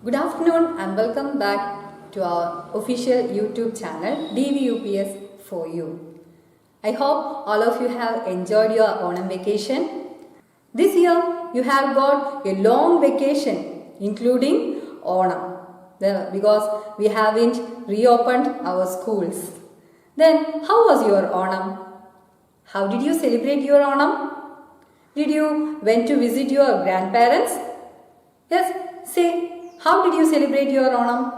Good afternoon and welcome back to our official YouTube channel DVUPS for you. I hope all of you have enjoyed your Onam vacation. This year you have got a long vacation including Onam because we haven't reopened our schools. Then how was your Onam? How did you celebrate your Onam? Did you went to visit your grandparents? Yes, say how did you celebrate your Onam?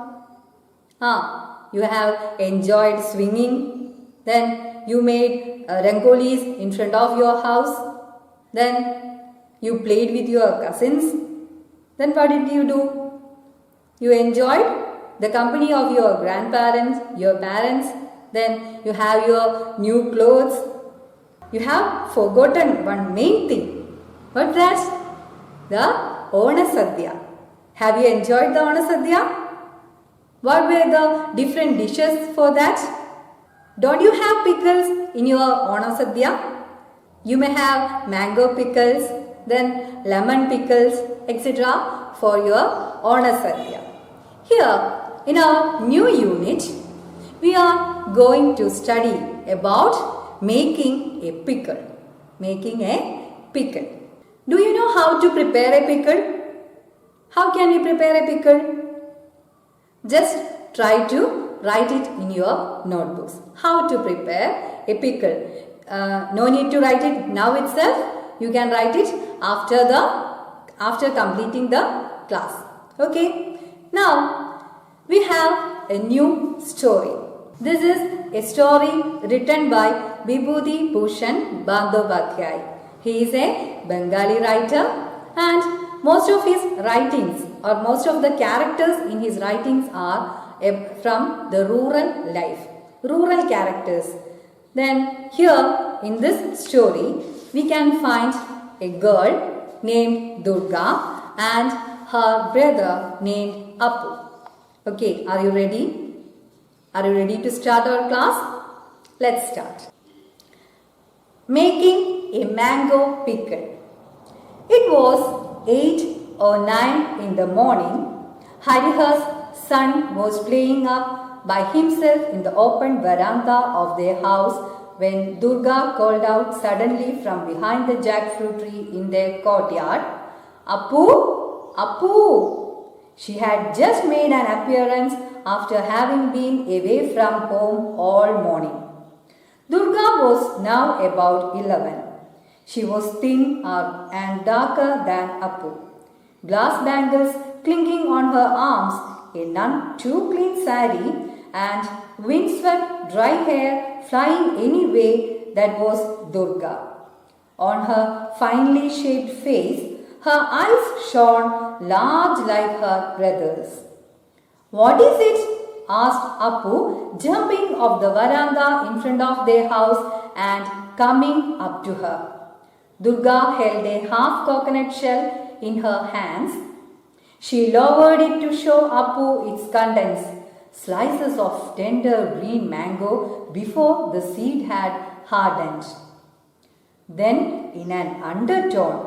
You have enjoyed swinging. Then you made rangolis in front of your house. Then you played with your cousins. Then what did you do? You enjoyed the company of your grandparents, your parents. Then you have your new clothes. You have forgotten one main thing. What's that? The Ona Sadhya. Have you enjoyed the Ona Sadhya? What were the different dishes for that? Don't you have pickles in your Ona Sadhya? You may have mango pickles, then lemon pickles, etc. for your Ona Sadhya. Here in our new unit, we are going to study about making a pickle. Making a pickle. Do you know how to prepare a pickle? How can you prepare a pickle? Just try to write it in your notebooks. How to prepare a pickle. No need to write it now itself. You can write it after completing the class. Okay. Now we have a new story. This is a story written by Vibhuti Bhushan Bandyopadhyay. He is a Bengali writer and most of his writings or most of the characters in his writings are from the rural life, rural characters. Then here in this story we can find a girl named Durga and her brother named Appu. Okay, are you ready? Are you ready to start our class? Let's start. Making a mango pickle. It was 8 or 9 in the morning. Harihar's son was playing up by himself in the open veranda of their house when Durga called out suddenly from behind the jackfruit tree in their courtyard, "Appu! Appu!" She had just made an appearance after having been away from home all morning. Durga was now about 11. She was thin and darker than Appu. Glass bangles clinging on her arms, a none too clean sari, and windswept dry hair flying any way, that was Durga. On her finely shaped face, her eyes shone large like her brother's. "What is it?" asked Appu, jumping off the veranda in front of their house and coming up to her. Durga held a half coconut shell in her hands. She lowered it to show Appu its contents, slices of tender green mango before the seed had hardened. Then in an undertone,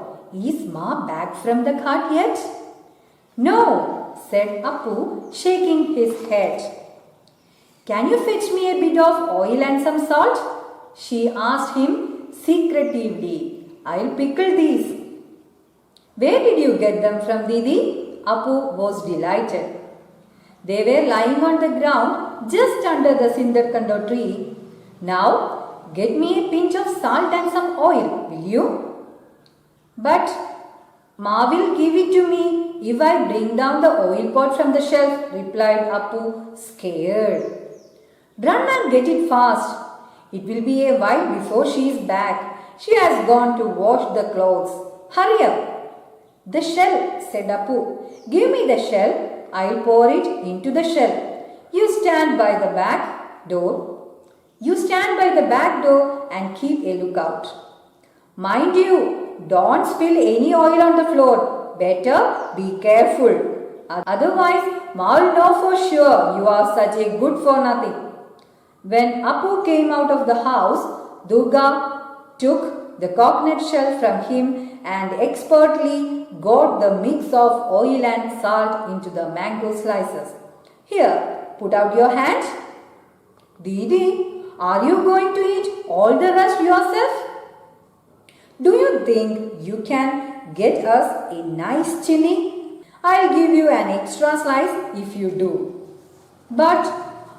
"Is Ma back from the cart yet?" "No," said Appu, shaking his head. "Can you fetch me a bit of oil and some salt?" she asked him secretively. "I'll pickle these." "Where did you get them from, Didi?" Appu was delighted. "They were lying on the ground just under the Sindarkando tree. Now, get me a pinch of salt and some oil, will you?" "But Ma will give it to me if I bring down the oil pot from the shelf," replied Appu, scared. "Run and get it fast. It will be a while before she is back. She has gone to wash the clothes. Hurry up." "The shell," said Appu. "Give me the shell. I'll pour it into the shell. You stand by the back door. You stand by the back door and keep a lookout. Mind you, don't spill any oil on the floor. Better be careful. Otherwise, Ma will know for sure you are such a good for nothing." When Appu came out of the house, Durga took the coconut shell from him and expertly got the mix of oil and salt into the mango slices. Here, put out your hand. Didi, are you going to eat all the rest yourself? Do you think you can get us a nice chili? I'll give you an extra slice if you do. But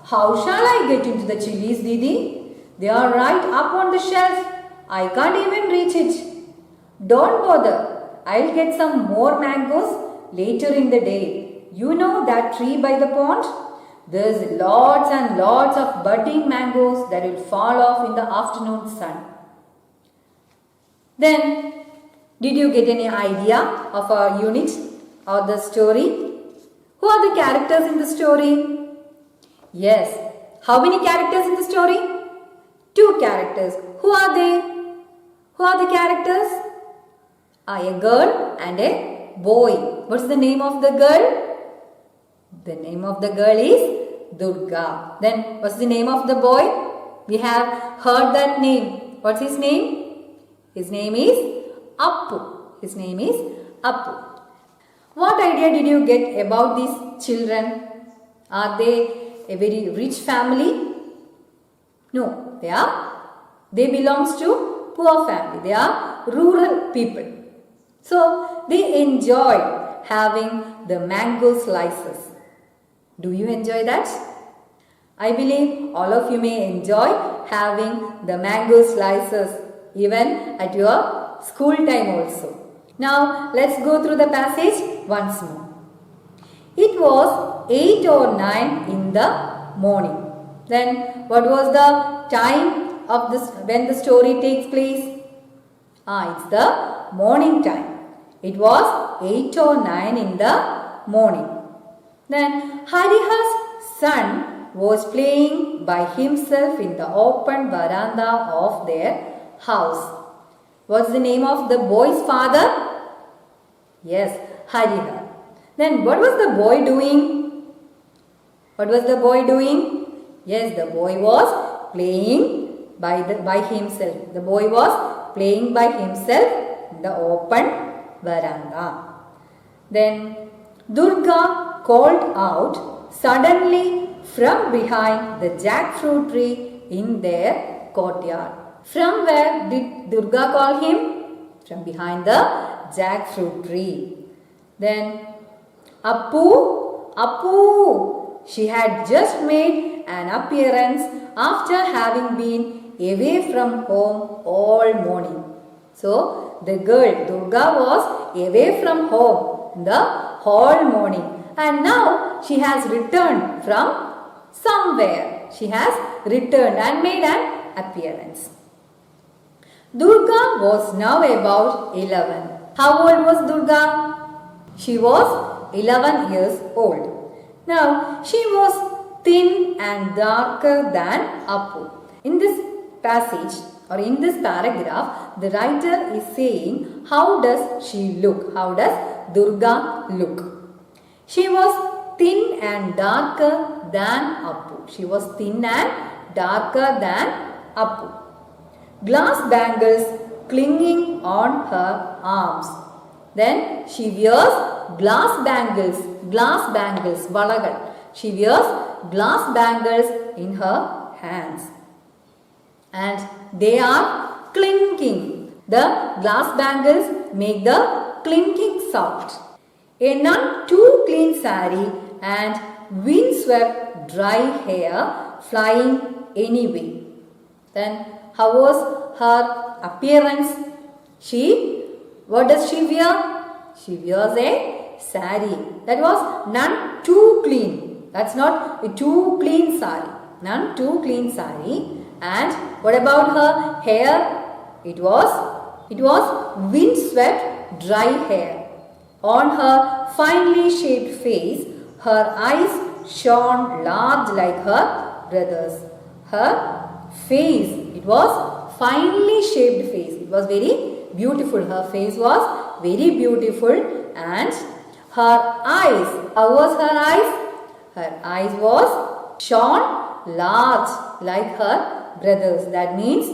how shall I get into the chilies, Didi? They are right up on the shelf. I can't even reach it. Don't bother. I'll get some more mangoes later in the day. You know that tree by the pond? There's lots and lots of budding mangoes that will fall off in the afternoon sun. Then, did you get any idea of our unit or the story? Who are the characters in the story? Yes. How many characters in the story? 2 characters. Who are they? Who are the characters? A girl and a boy. What's the name of the girl? The name of the girl is Durga. Then what's the name of the boy? We have heard that name. What's his name? His name is Appu. His name is Appu. What idea did you get about these children? Are they a very rich family? No, they belongs to poor family. They are rural people. So they enjoyed having the mango slices. Do you enjoy that? I believe all of you may enjoy having the mango slices even at your school time also. Now let's go through the passage once more. It was 8 or 9 in the morning. Then what was the time of this when the story takes place? It's the morning time. It was 8 or 9 in the morning. Then Hariha's son was playing by himself in the open veranda of their house. What's the name of the boy's father? Yes, Hariha. Then what was the boy doing? What was the boy doing? Yes, the boy was playing by himself. The boy was playing by himself in the open veranda. Then Durga called out suddenly from behind the jackfruit tree in their courtyard. From where did Durga call him? From behind the jackfruit tree. Then Appu, Appu, she had just made an appearance after having been away from home all morning. So the girl Durga was away from home the whole morning, and now she has returned from somewhere. She has returned and made an appearance. Durga was now about 11. How old was Durga? She was 11 years old. Now she was thin and darker than Appu. In this passage or in this paragraph, the writer is saying, how does she look? How does Durga look? She was thin and darker than Appu. She was thin and darker than Appu. Glass bangles clinging on her arms. Then she wears glass bangles, valagal. She wears glass bangles in her hands. And they are clinking. The glass bangles make the clinking sound. A none too clean sari and windswept dry hair flying anyway. Then how was her appearance? What does she wear? She wears a sari. That was none too clean. That's not a too clean sari. None too clean sari. And what about her hair? It was windswept dry hair. On her finely shaped face, her eyes shone large like her brother's. Her face, it was finely shaped face. It was very beautiful. Her face was very beautiful, and her eyes, how was her eyes? Her eyes was shone large like her brothers. That means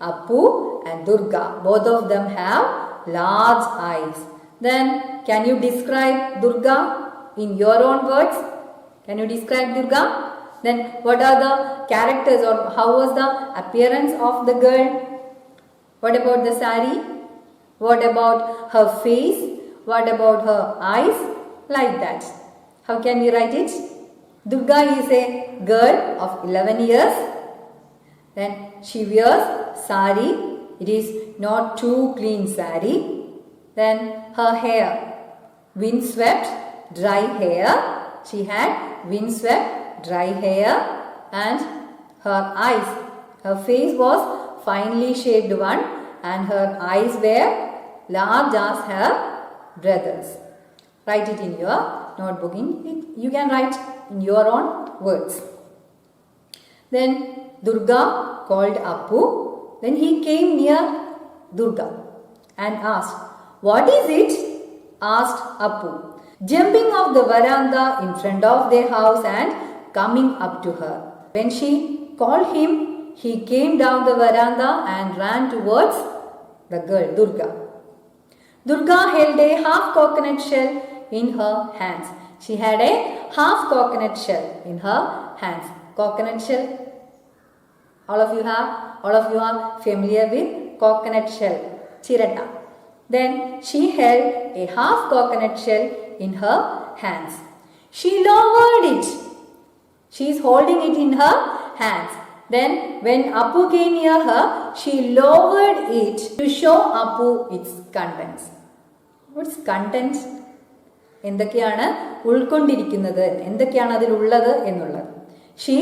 Appu and Durga, both of them have large eyes. Then can you describe Durga in your own words? Can you describe Durga? Then what are the characters or how was the appearance of the girl? What about the sari? What about her face? What about her eyes? Like that. How can we write it? Durga is a girl of 11 years. Then she wears sari. It is not too clean sari. Then her hair, windswept, dry hair. She had windswept, dry hair, and her eyes, her face was finely shaped one, and her eyes were large as her brothers. Write it in your notebook. You can write in your own words. Then Durga called Appu. Then he came near Durga and asked, "What is it?" asked Appu, jumping off the veranda in front of their house and coming up to her. When she called him, he came down the veranda and ran towards the girl, Durga. Durga held a half coconut shell in her hands. She had a half coconut shell in her hands. Coconut shell. All of you are familiar with coconut shell. Chirata. Then she held a half coconut shell in her hands. She lowered it. She is holding it in her hands. Then when Appu came near her, she lowered it to show Appu its contents. What's contents? എന്തൊക്കെയാണ് ഉൾക്കൊണ്ടിരിക്കുന്നത്, എന്തൊക്കെയാണ് അതിലുള്ളത് എന്നുള്ളത്. She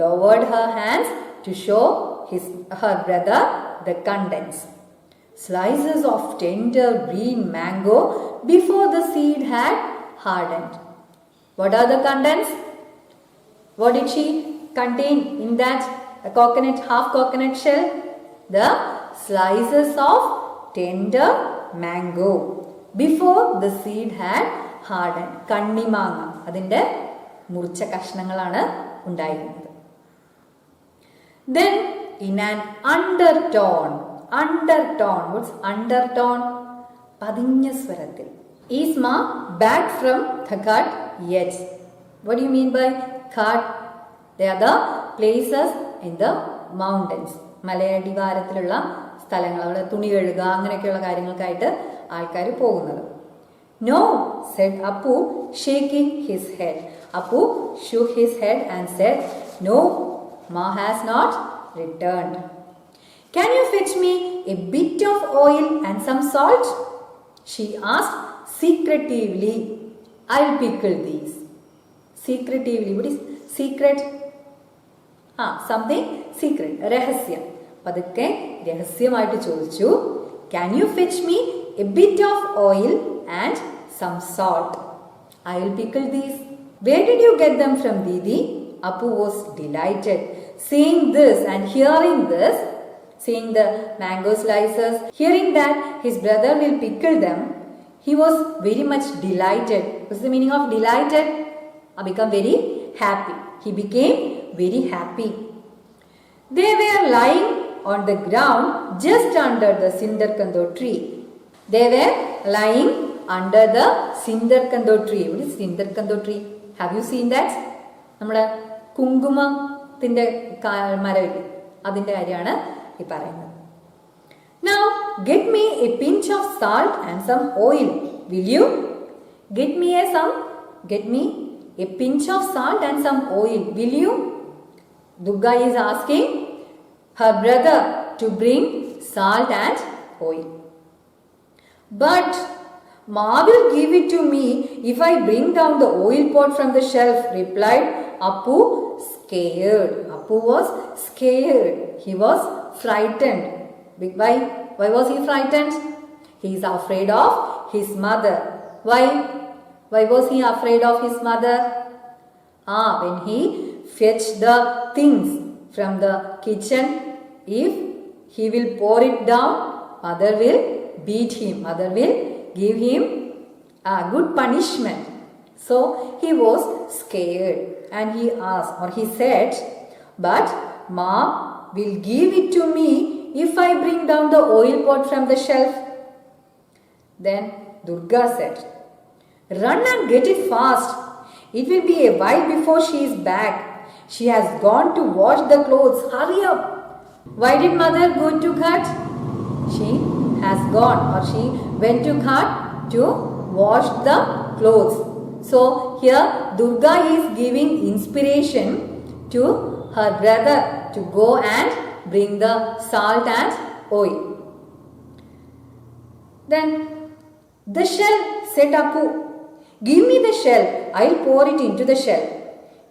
lowered her hands to show her brother the contents. Slices of tender green mango before the seed had hardened. What are the contents? What did she contain in that coconut, half coconut shell? The slices of tender mango before the seed had hardened. കണ്ണിമാങ്ങ, അതിൻ്റെ മുറിച്ച കഷ്ണങ്ങളാണ് ഉണ്ടായിരുന്നത്. Then in an undertone, what's undertone? പതിഞ്ഞ സ്വരത്തിൽ. Is Ma back from the Ghat yet? What do you mean by Ghat? They are the places in the mountains. മലയടിവാരത്തിലുള്ള സ്ഥലങ്ങൾ, അവിടെ തുണി കഴുകുക അങ്ങനെയൊക്കെയുള്ള കാര്യങ്ങൾക്കായിട്ട് ആൾക്കാർ പോകുന്നത്. No, said Appu, shaking his head. Appu shook his head and said, "No, Ma has not returned." Can you fetch me a bit of oil and some salt? She asked secretively. I'll pickle these. Secretively. What is secret? Something secret. രഹസ്യം. പതുക്കെ രഹസ്യമായിട്ട് ചോദിച്ചു. Can you fetch me a bit of oil and some salt? I will pickle these. Where did you get them from, Didi? Appu was delighted. Seeing this and hearing this, seeing the mango slices, hearing that his brother will pickle them, he was very much delighted. What's the meaning of delighted? Become very happy. He became very happy. They were lying on the ground just under the Sindarkando tree. They were lying under the Sindarkando tree. What is Sindarkando tree? Have you seen that? നമ്മുടെ കുങ്കുമത്തിൻ്റെ മരമില്ലേ, അതിൻ്റെ കാര്യമാണ് ഈ പറയുന്നത്. Now get me a pinch of salt and some oil, will you? Get me a pinch of salt and some oil, will you? Durga is asking her brother to bring salt and oil. But Ma will give it to me if I bring down the oil pot from the shelf, replied Appu, scared. Appu was scared. He was frightened. Why was he frightened? He is afraid of his mother. Why? Why was he afraid of his mother? When he fetched the things from the kitchen, if he will pour it down, mother will beat him. Mother will give him a good punishment. So he was scared and he asked, or he said, but Ma will give it to me if I bring down the oil pot from the shelf. Then Durga said, "Run and get it fast. It will be a while before she is back. She has gone to wash the clothes. Hurry up." Why did mother go to Ghat? She has gone, or she went to Ghat to wash the clothes. So here Durga is giving inspiration to her brother to go and bring the salt and oil. Then the shell, said Appu. "Give me the shell, I'll pour it into the shell.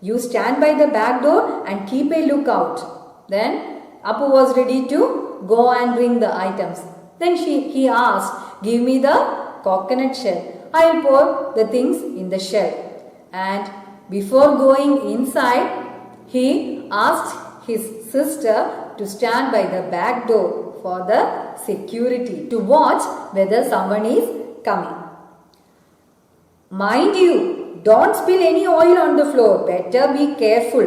You stand by the back door and keep a lookout." Then Appu was ready to go and bring the items. Then he asked, "Give me the coconut shell, I'll pour the things in the shell." And before going inside, he asked his sister to stand by the back door for the security, to watch whether someone is coming. "Mind you, don't spill any oil on the floor. Better be careful.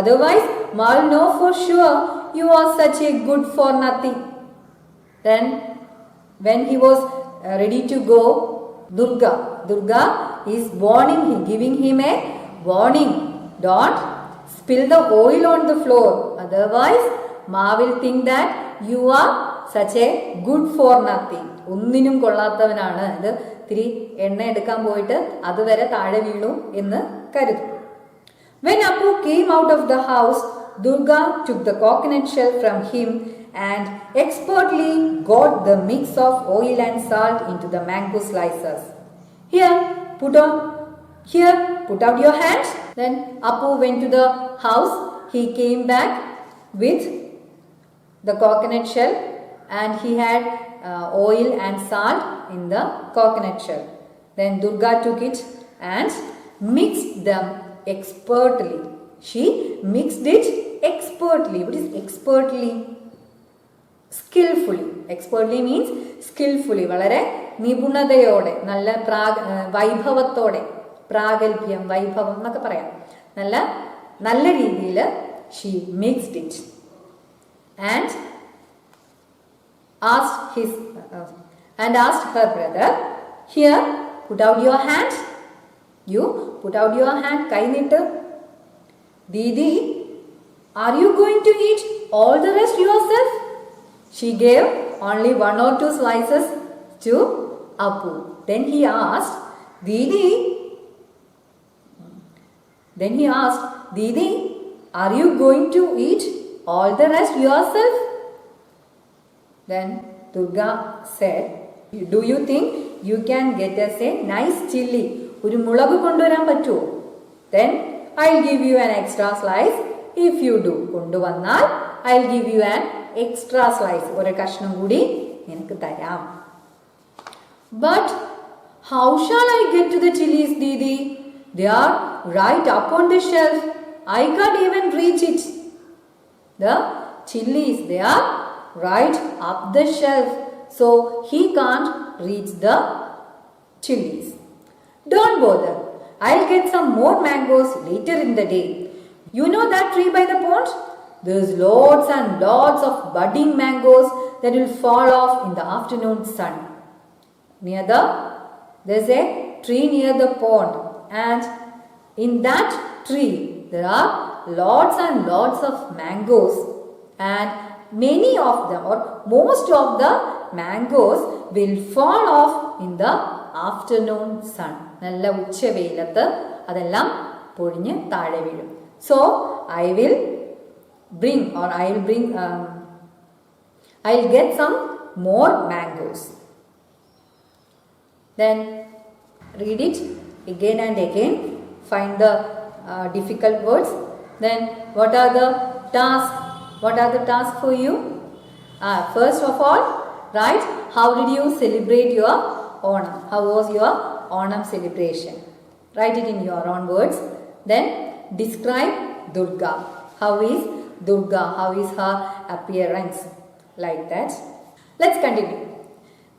Otherwise, I'll know for sure you are such a good for nothing." Then, when he was ready to go, Durga is warning him, giving him a warning. Don't spill the oil on the floor. Otherwise, Ma will think that you are such a good for nothing. ഒന്നിനും കൊള്ളാത്തവനാണ്, ഇത് ഇത്തിരി എണ്ണ എടുക്കാൻ പോയിട്ട് അതുവരെ താഴെ വീണു എന്ന് കരുതും. When Appu came out of the house, Durga took the coconut shell from him and expertly got the mix of oil and salt into the mango slices. Here, put out your hands. Then Appu went to the house. He came back with the coconut shell and he had oil and salt in the coconut shell. Then Durga took it and mixed them expertly. She mixed it expertly. What is expertly? Skillfully. Expertly means skillfully. വളരെ നിപുണതയോടെ, നല്ല വൈഭവത്തോടെ, പ്രാഗൽഭ്യം, വൈഭവം എന്നൊക്കെ പറയാം. നല്ല രീതിയിൽ she mixed it and asked her brother, "Here, put out your hand." You put out your hand, കൈ നീട്ട്. "Didi, are you going to eat all the rest yourself?" She gave only 1 or 2 slices to Appu. Then he asked, Didi, are you going to eat all the rest yourself? Then Durga said, "Do you think you can get us a nice chilli? ഒരു മുളക് കൊണ്ടുവരാൻ പറ്റുമോ? Then I'll give you an extra slice if you do. കൊണ്ടുവന്നാൽ I'll give you an extra slice. ഒരു കഷ്ണം കൂടി നിനക്ക് തരാം. But how shall I get to the chilies, Didi? They are right up on the shelf. I can't even reach it. The chilies, they are right up the shelf. So he can't reach the chilies. Don't bother. I'll get some more mangoes later in the day. You know that tree by the pond? There's lots and lots of budding mangoes that will fall off in the afternoon sun. There's a tree near the pond, and in that tree there are lots and lots of mangoes, and many of them, or most of the mangoes, will fall off in the afternoon sun. നല്ല ഉച്ചവെയിലത്ത് അതെല്ലാം പൊഴിഞ്ഞ് താഴെ വീഴും. So I'll get some more mangoes. Then read it again and again. Find the difficult words. Then what are the tasks? What are the tasks for you? First of all, write how did you celebrate your Onam? How was your Onam celebration? Write it in your own words. Then describe Durga. How is Durga? How is her appearance? Like that. Let's continue.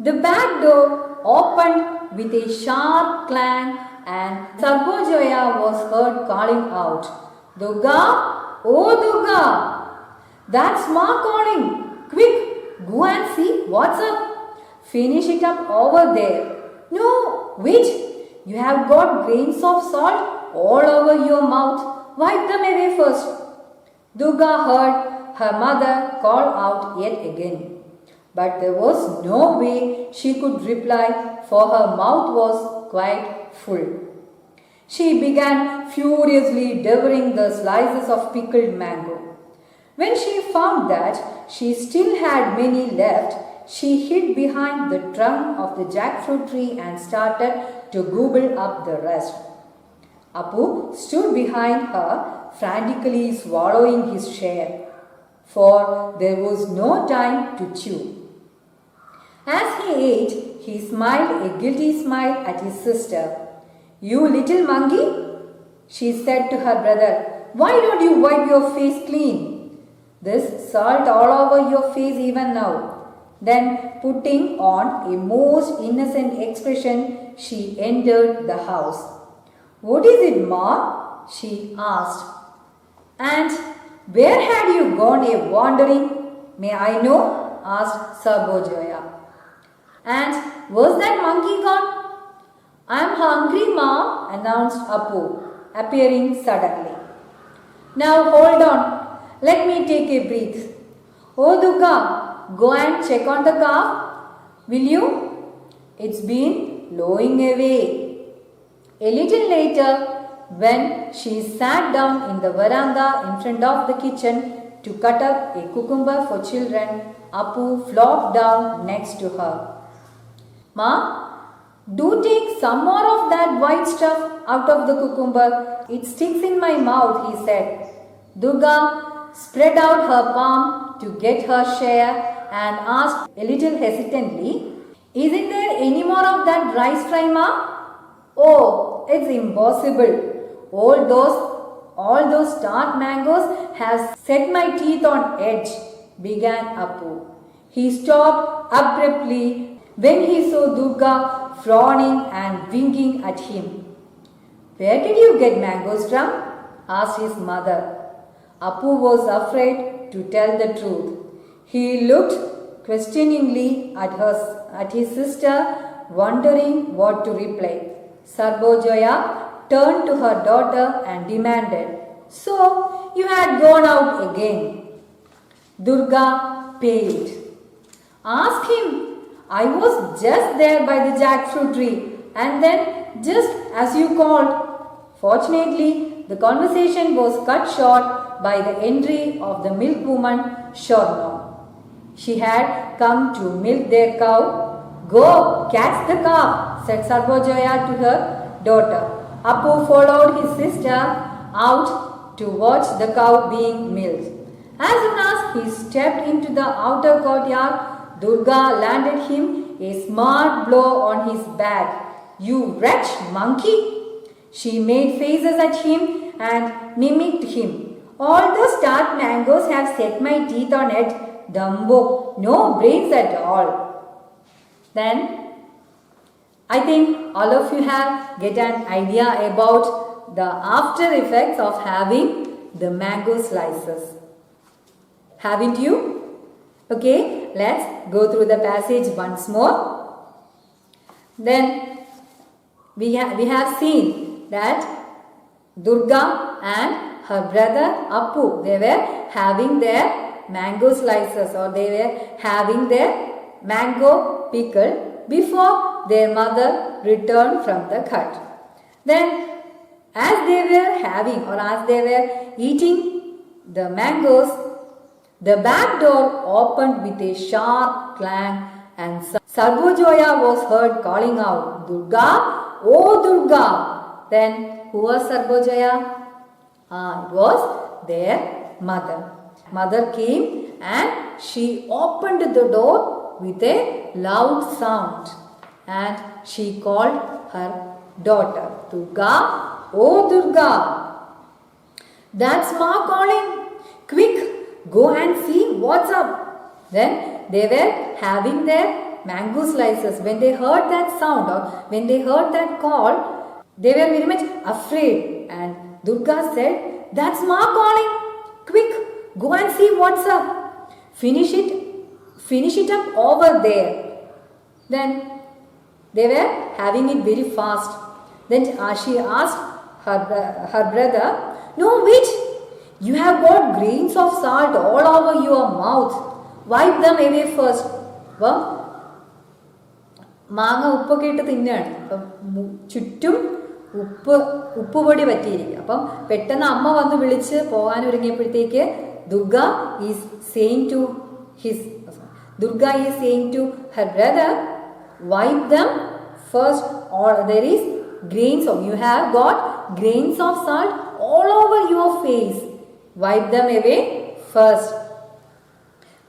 The back door opened with a sharp clang and Sarbojoya was heard calling out, "Durga! Oh Durga! That's Ma calling! Quick, go and see what's up." Finish it up over there. No, wait. You have got grains of salt all over your mouth. Wipe them away first. Durga heard her mother call out yet again. But there was no way she could reply, for her mouth was quite full. She began furiously devouring the slices of pickled mango. When she found that she still had many left, she hid behind the trunk of the jackfruit tree and started to gobble up the rest. Appu stood behind her, frantically swallowing his share, for there was no time to chew. As he ate, he smiled a guilty smile at his sister. "You little monkey," she said to her brother, "why don't you wipe your face clean? This salt all over your face even now." Then, putting on a most innocent expression, she entered the house. "What is it, Ma?" she asked. "And where had you gone a wandering? May I know?" asked Sarbojoya. "And was that monkey gone?" "I am hungry, Ma," announced Appu, appearing suddenly. "Now hold on, let me take a breath. Oh Durga, go and check on the calf, will you? It's been lowing away." A little later, when she sat down in the veranda in front of the kitchen to cut up a cucumber for children, Appu flopped down next to her. "Ma, do take some more of that white stuff out of the cucumber. It sticks in my mouth," he said. Durga spread out her palm to get her share and asked a little hesitantly, "Isn't there any more of that rice fry, Ma?" "Oh, it's impossible. All those tart mangoes have set my teeth on edge," began Appu. He stopped abruptly when he saw Durga frowning and winking at him. "Where did you get mangoes from?" asked his mother. Appu was afraid to tell the truth. He looked questioningly at his sister, wondering what to reply. Sarbojoya turned to her daughter and demanded, "So you had gone out again?" Durga paled. "Ask him. I was just there by the jackfruit tree, and then just as you called." Fortunately, the conversation was cut short by the entry of the milkwoman Shorno. She had come to milk their cow. "Go, catch the calf," said Sarbojoya to her daughter. Appu followed his sister out to watch the cow being milked. As soon as he stepped into the outer courtyard, Durga landed him a smart blow on his back. "You wretch monkey!" She made faces at him and mimicked him. "All those tart mangoes have set my teeth on edge. Dumbo, no brains at all." Then, I think all of you have get an idea about the after effects of having the mango slices. Haven't you? Okay, let's go through the passage once more. Then we have seen that Durga and her brother Appu, they were having their mango slices, or they were having their mango pickle before their mother returned from the cut. Then as they were having, or as they were eating the mangoes, the back door opened with a sharp clang and Sarbojoya was heard calling out, "Durga, oh Durga." Then who was Sarbojoya? It was their mother. Mother came and she opened the door with a loud sound and she called her daughter, "Durga, oh Durga." "That's Ma calling. Quick, go and see what's up." Then they were having their mango slices. When they heard that sound, or when they heard that call, they were very much afraid. And Durga said, "That's Ma calling. Quick, go and see what's up. Finish it up over there." Then they were having it very fast. Then she asked her brother, "No, wait, you have got grains of salt all over your mouth. Wipe them away first." അപ്പം മാങ്ങ ഉപ്പൊക്കെ ഇട്ട് തിന്നാണ്. അപ്പം ചുറ്റും ഉപ്പുപൊടി പറ്റിയിരിക്കും. അപ്പം പെട്ടെന്ന് അമ്മ വന്ന് വിളിച്ച് പോകാൻ ഒരുങ്ങിയപ്പോഴത്തേക്ക് Durga is saying to her brother, "Wipe them first, or there is grains of, you have got grains of salt all over your face. Wipe them away first."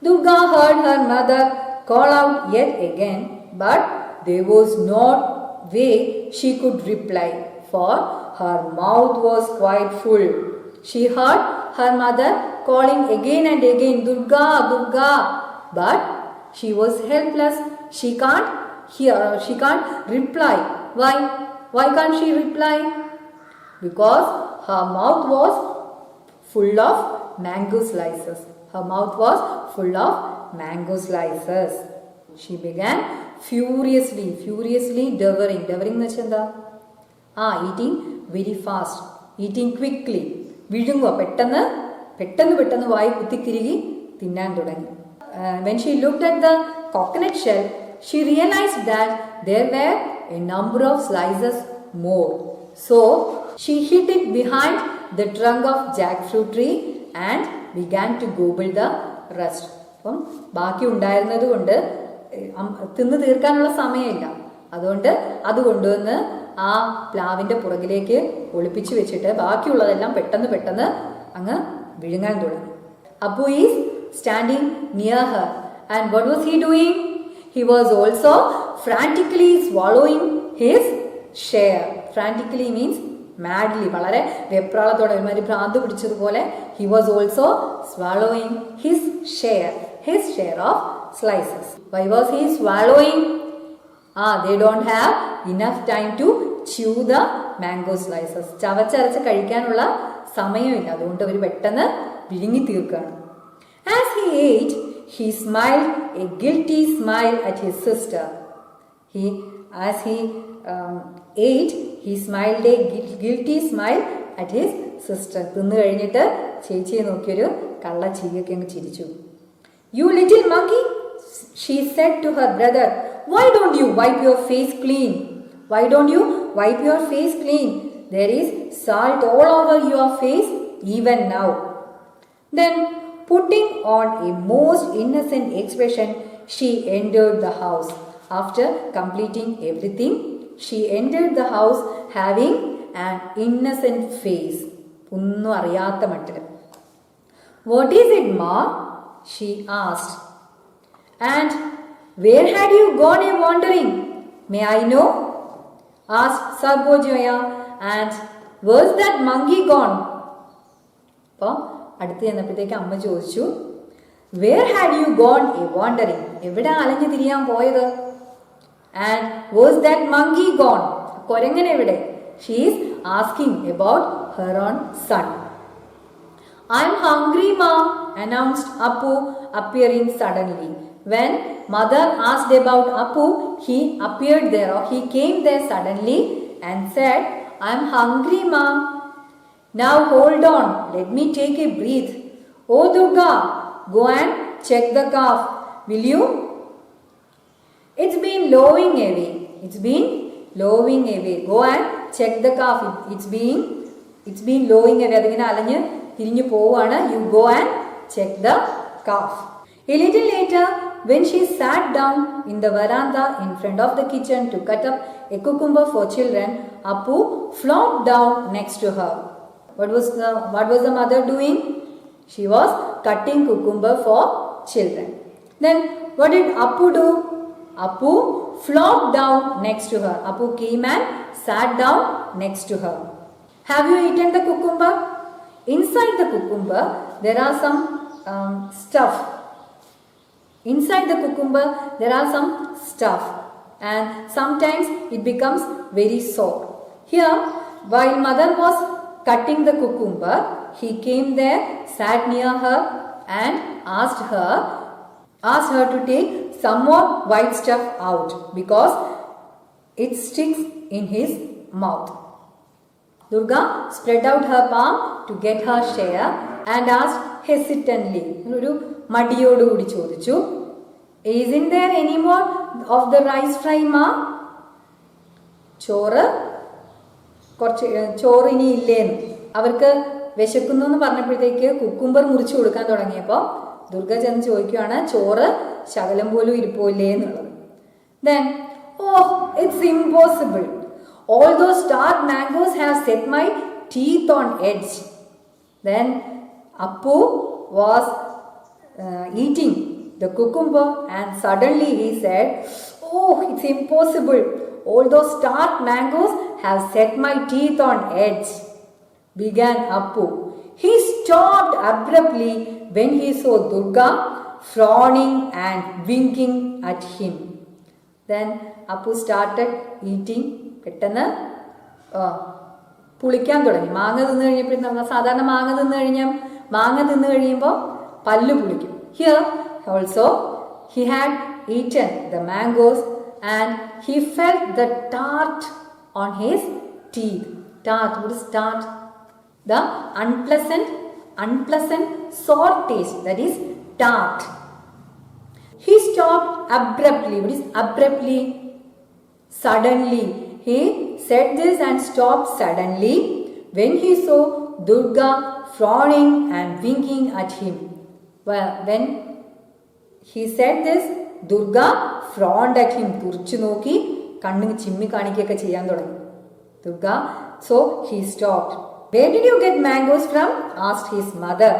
Durga heard her mother call out yet again, but there was no way she could reply, for her mouth was quite full. She heard her mother calling again and again, "Durga, Durga," but she was helpless. She can't hear, she can't reply. Why? Why can't she reply? Because her mouth was full of mango slices. Her mouth was full of mango slices. She began furiously devouring. Devouring എന്ന് വെച്ചാൽ എന്താ? Eating very fast. Eating quickly. വിഴുങ്ങുക, പെട്ടെന്ന് വായി കുത്തിത്തിരികി തിന്നാൻ തുടങ്ങി. When she looked at the coconut shell, she realized that there were a number of slices more. So she hid it behind the trunk of jackfruit tree and began to gobble the rest. അപ്പം ബാക്കി ഉണ്ടായിരുന്നത് കൊണ്ട് തിന്ന് തീർക്കാനുള്ള സമയമില്ല. അതുകൊണ്ട് അത് കൊണ്ടുവന്ന് ആ പ്ലാവിന്റെ പുറകിലേക്ക് ഒളിപ്പിച്ചു വെച്ചിട്ട് ബാക്കിയുള്ളതെല്ലാം പെട്ടെന്ന് അങ്ങ് വിഴുങ്ങാൻ തുടങ്ങി. Appu is standing near her, and what was he doing? He was also frantically swallowing his share. Frantically means madly, വളരെ വെപ്രാളത്തോടെ ഒരുമാതിരി ഭ്രാന്ത് പിടിച്ചതുപോലെ he was also swallowing his share of slices. Why was he swallowing? They don't have enough time to chew the mango slices. ചവച്ചരച്ച് കഴിക്കാനുള്ള സമയമില്ല, അതുകൊണ്ട് അവർ പെട്ടെന്ന് വിഴുങ്ങി തീർക്കുകയാണ്. As he ate, he smiled a guilty smile at his sister. As he ate, he smiled a guilty smile at his sister. തിന്നു കഴിഞ്ഞിട്ട് ചേച്ചിയെ നോക്കിയൊരു കള്ള ചിരിയൊക്കെ അങ്ങ് ചിരിച്ചു. "You little monkey," she said to her brother, "why don't you wipe your face clean? Why don't you wipe your face clean? There is salt all over your face even now." Then, putting on a most innocent expression, she entered the house. After completing everything, she entered the house having an innocent face. ഒന്നും അറിയാത്ത മട്ടില്. "What is it, Ma?" she asked. "And where had you gone a wandering? May I know?" asked Sarbojoya. "And where's that monkey gone?" അപ്പോൾ അടുത്ത് ചെന്നപ്പോഴത്തേക്ക് അമ്മ ചോദിച്ചു, "Where had you gone a wandering?" എവിടെ അലഞ്ഞു തിരിയാൻ പോയത്? "And where's that monkey gone?" കൊരങ്ങൻ എവിടെ? She is asking about her own son. "I'm hungry, Ma," announced Appu, appearing suddenly. When mother asked about Appu, he appeared there, or he came there suddenly and said, "I'm hungry, Ma." "Now hold on, let me take a breath. Oh Durga, go and check the calf, will you? It's been lowing away. Go and check the calf. It's been lowing away. അതിങ്ങനെ അലഞ്ഞ് തിരിഞ്ഞു പോവാണ്. You go and check the calf. A little later, when she sat down in the veranda in front of the kitchen to cut up a cucumber for children, Appu flopped down next to her. What was the mother doing? She was cutting cucumber for children. Then what did Appu do? Appu flopped down next to her. Appu came and sat down next to her. Have you eaten the cucumber? Inside the cucumber there are some stuff. Inside the cucumber there are some stuff, and sometimes it becomes very sour. Here, while mother was cutting the cucumber, he came there, sat near her and asked her, asked her to take some more white stuff out because it sticks in his mouth. Durga spread out her palm to get her share and asked hesitantly, ഒരു മടിയോടുകൂടി ചോദിച്ചു, isn't there any more of the rice fry, ma? ചോറ് ഇനി ഇല്ലേന്ന്. അവർക്ക് വിശക്കുന്നു എന്ന് പറഞ്ഞപ്പോഴത്തേക്ക് cucumber മുറിച്ചു കൊടുക്കാൻ തുടങ്ങിയപ്പോൾ ദുർഗ ചെന്ന് ചോദിക്കുകയാണ്, ചോറ് ശകലം പോലും ഇരിപ്പില്ലേ എന്നുള്ളത്. Then, oh, it's impossible. All those tart mangoes have set my teeth on edge. Then Appu was eating the cucumber and suddenly he said, oh, it's impossible. All those tart mangoes have set my teeth on edge, began Appu. He stopped abruptly when he saw Durga frowning and winking at him. Then Appu started eating. പെട്ടെന്ന് പുളിക്കാൻ തുടങ്ങി. മാങ്ങ തിന്നു കഴിഞ്ഞപ്പോൾ നമ്മൾ സാധാരണ മാങ്ങ തിന്നു കഴിയുമ്പോൾ പല്ല് പുളിക്കും. Here also he had eaten the mangoes and he felt the tart on his teeth. Tart, what is tart? The unpleasant sour taste, that is tart. He stopped abruptly. What is abruptly? Suddenly. He said this and stopped suddenly when he saw Durga frowning and winking at him. Well, when he said this, Durga frowned at him. തുറിച്ചു നോക്കി കണ്ണ് ചിമ്മി കാണിക്കുകയൊക്കെ ചെയ്യാൻ തുടങ്ങി Durga. So he stopped. Where did you get mangoes from? Asked his mother.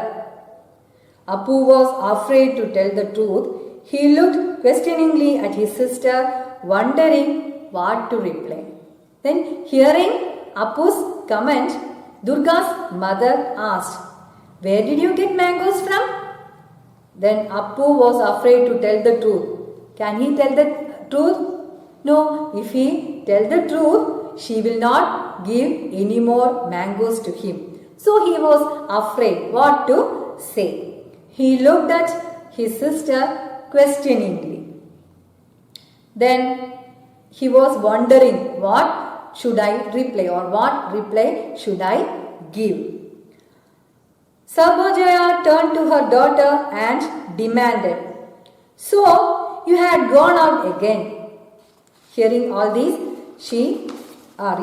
Appu was afraid to tell the truth. He looked questioningly at his sister, wondering what to reply. Then, hearing Appu's comment, Durga's mother asked, where did you get mangoes from? Then Appu was afraid to tell the truth. Can he tell the truth? No, if he tell the truth, she will not give any more mangoes to him. So he was afraid what to say. He looked at his sister questioningly. Then he was wondering what should I reply or what reply should I give. Sarvojaya turned to her daughter and demanded, so you had gone out again. Hearing all this, she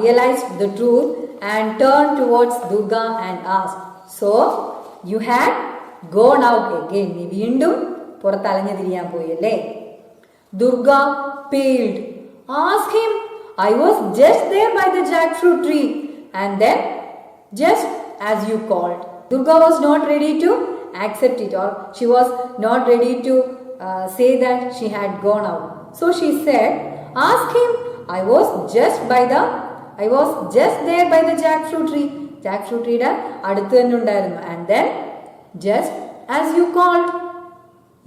realized the truth and turned towards Durga and asked, so you had gone out again. നീ വീണ്ടും പുറത്തലഞ്ഞു തിരിയാൻ പോയല്ലേ? Durga paled. Ask him. I was just there by the jackfruit tree and then just as you called. Durga was not ready to accept it, or she was not ready to say that she had gone out. So she said, ask him. I was just there by the jackfruit tree. Jackfruit tree അടുത്ത് തന്നെ ഉണ്ടായിരുന്നു. And then just as you called.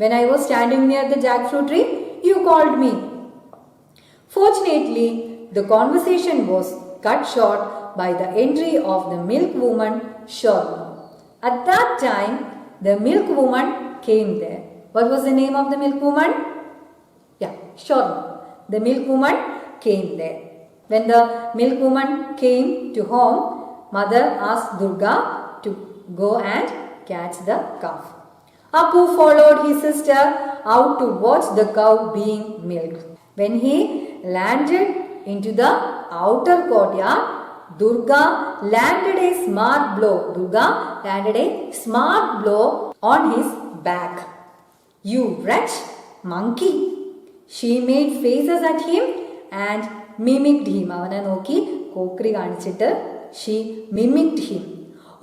When I was standing near the jackfruit tree, you called me. Fortunately, the conversation was cut short by the entry of the milk woman Sharma. At that time, the milk woman came there. What was the name of the milk woman? Yeah, Sharma. The milk woman came there. When the milk woman came to home, mother asked Durga to go and catch the calf. Appu followed his sister out to watch the cow being milked. When he landed into the outer courtyard, Durga landed a smart blow on his back. You wretch, monkey! She made faces at him and mimicked him. അവനെ നോക്കി കോക്രി കാണിച്ചിട്ട് she mimicked him.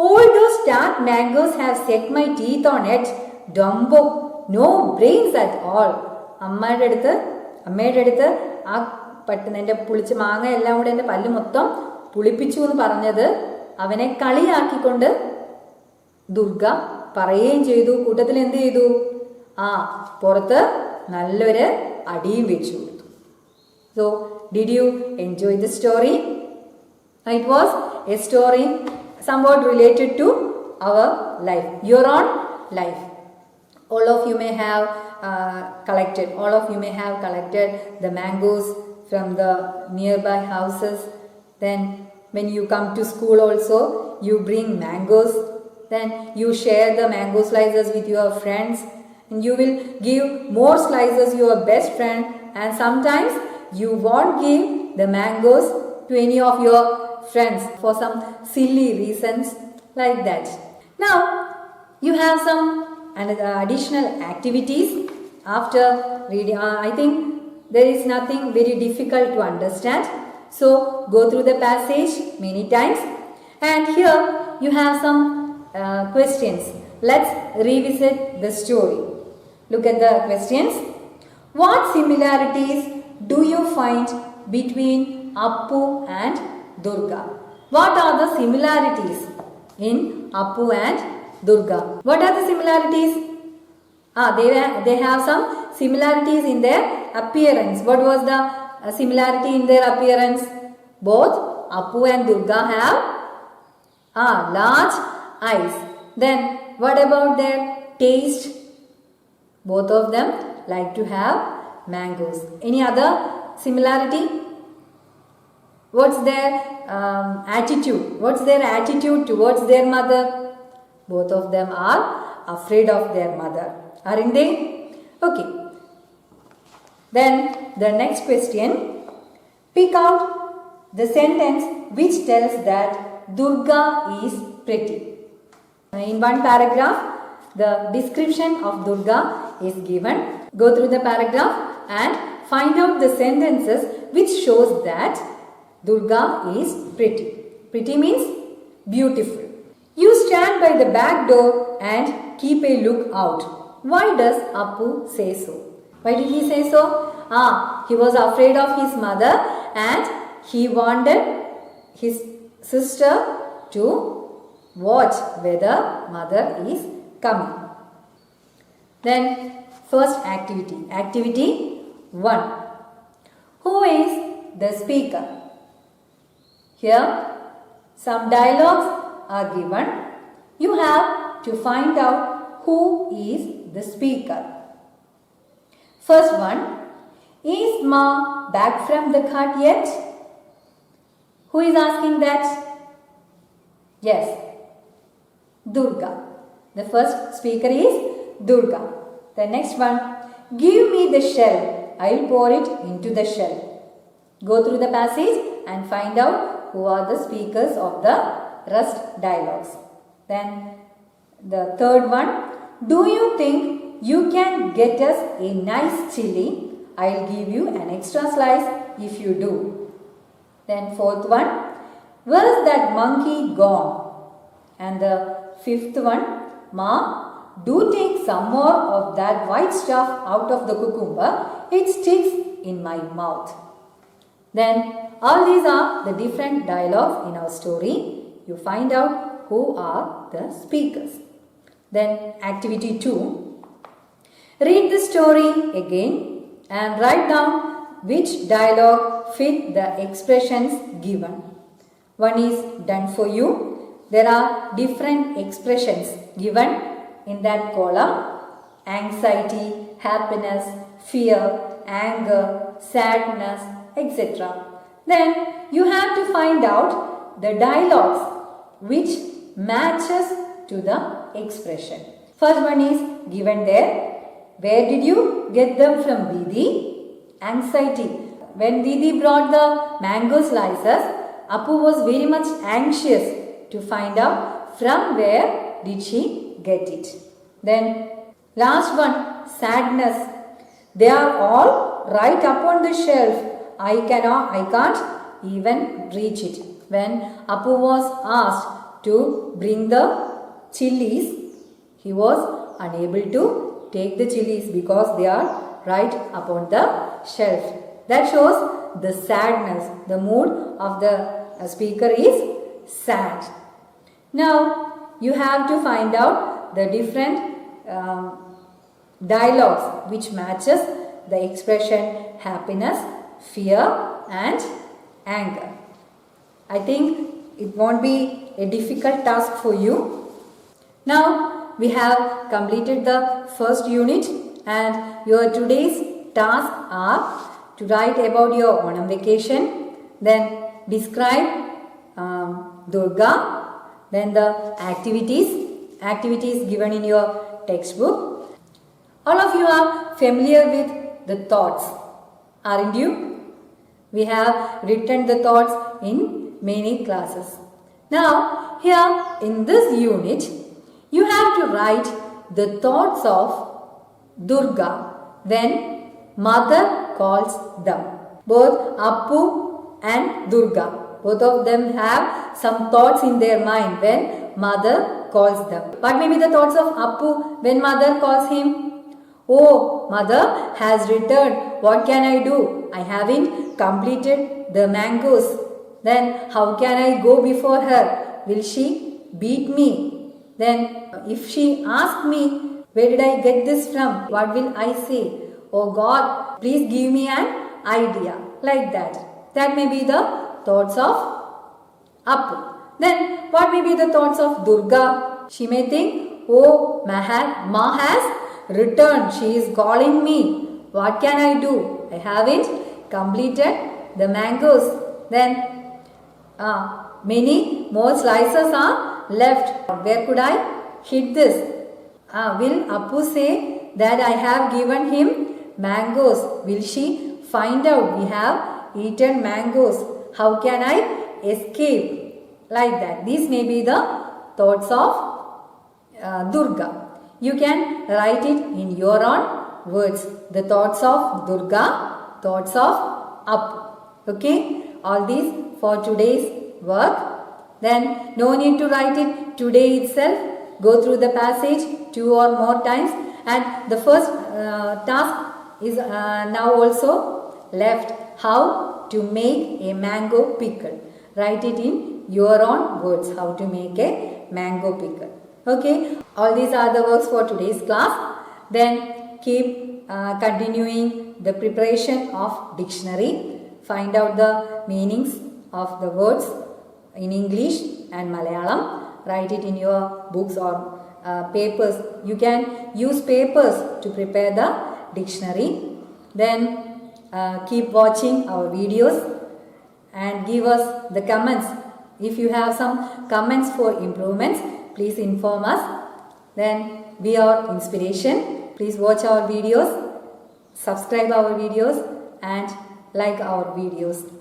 All those tart mangoes have set my teeth on edge. Dumbo, no brains at all. അമ്മയുടെ അടുത്ത് ആ എൻ്റെ പുളിച്ച മാങ്ങ എല്ലാം കൂടെ എൻ്റെ പല്ല് മൊത്തം പുളിപ്പിച്ചു എന്ന് പറഞ്ഞത് അവനെ കളിയാക്കിക്കൊണ്ട് ദുർഗ പറയുകയും ചെയ്തു. കൂട്ടത്തിൽ എന്ത് ചെയ്തു? പുറത്ത് നല്ലൊരു അടിയും വെച്ചു കൊടുത്തു. So, did you enjoy the story? It was a story somewhat related to our life, your own life. All of you may have collected, all of you may have collected the mangoes from the nearby houses. Then when you come to school also, you bring mangoes. Then you share the mango slices with your friends, and you will give more slices to your best friend, and sometimes you won't give the mangoes to any of your friends for some silly reasons like that. Now you have some additional activities after reading. I think there is nothing very difficult to understand. So go through the passage many times, and here you have some questions. Let's revisit the story. Look at the questions. What similarities do you find between Appu and Durga? What are the similarities in Appu and Durga? What are the similarities? They have some similarities in their appearance. What was the similarity in their appearance? Both Appu and Durga have large eyes. Then what about their taste? Both of them like to have mangoes. Any other similarity? What's their attitude? What's their attitude towards their mother? Both of them are afraid of their mother, aren't they? Okay. Then the next question. Pick out the sentence which tells that Durga is pretty. In one paragraph, the description of Durga is given. Go through the paragraph and find out the sentences which shows that Durga is pretty. Pretty means beautiful. You stand by the back door and keep a look out. Why does Appu say so? Why did he say so? He was afraid of his mother and he wanted his sister to watch whether mother is coming. Then first activity. Activity 1. Who is the speaker? Here some dialogues are given. You have to find out who is the speaker. First one. Is Ma back from the cart yet? Who is asking that? Yes, Durga. The first speaker is Durga. The next one. Give me the shell. I will pour it into the shell. Go through the passage and find out who are the speakers of the rest dialogues. Then the third one. Do you think you can get us a nice chili? I will give you an extra slice if you do. Then fourth one. Where is that monkey gone? And the fifth one. Ma, do take some more of that white stuff out of the cucumber. It sticks in my mouth. Then all these are the different dialogues in our story. You find out who are the speakers. Then activity 2. Read the story again and write down which dialogue fit the expressions given. One is done for you. There are different expressions given in that column. Anxiety, happiness, fear, anger, sadness, etc. Then you have to find out the dialogues which matches to the expression. First one is given there. Where did you get them from, Didi? Anxiety. When Didi brought the mango slices, Appu was very much anxious to find out from where did she get it. Then last one, sadness. They are all right up on the shelf. I can't even reach it. When Appu was asked to bring the chilies, he was unable to take the chilies because they are right upon the shelf. That shows the sadness. The mood of the speaker is sad. Now you have to find out the different dialogues which matches the expression happiness, fear and anger. I think it won't be a difficult task for you. Now we have completed the first unit and your today's tasks are to write about your Onam vacation, then describe Durga, then the activities given in your textbook. All of you are familiar with the thoughts, aren't you? We have written the thoughts in many classes. Now, here in this unit, you have to write the thoughts of Durga when mother calls them. Both Appu and Durga, both of them have some thoughts in their mind when mother calls them. What may be the thoughts of Appu when mother calls him? Oh, mother has returned. What can I do? I haven't completed the mangoes. Then how can I go before her? Will she beat me? Then if she asks me, where did I get this from? What will I say? Oh God, please give me an idea. Like that. That may be the thoughts of Appu. Then what may be the thoughts of Durga? She may think, oh, Ma has returned. She is calling me. What can I do? I haven't completed the mangoes. Then many more slices are left. Where could I hit this? Will Appu say that I have given him mangoes? Will she find out we have eaten mangoes? How can I escape? Like that. These may be the thoughts of Durga. You can write it in your own words. The thoughts of Durga, thoughts of Appu. Okay? All these for today's work. Then no need to write it today itself. Go through the passage 2 or more times. And the first task is now also left. How to make a mango pickle. Write it in your own words. How to make a mango pickle. Okay. All these are the works for today's class. Then keep continuing the preparation of dictionary. Find out the meanings of the words in English and Malayalam. Write it in your books or papers. You can use papers to prepare the dictionary. Then keep watching our videos and give us the comments. If you have some comments for improvements, please inform us. Then be our inspiration. Please watch our videos, subscribe our videos and like our videos.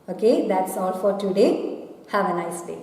Okay, that's all for today. Have a nice day.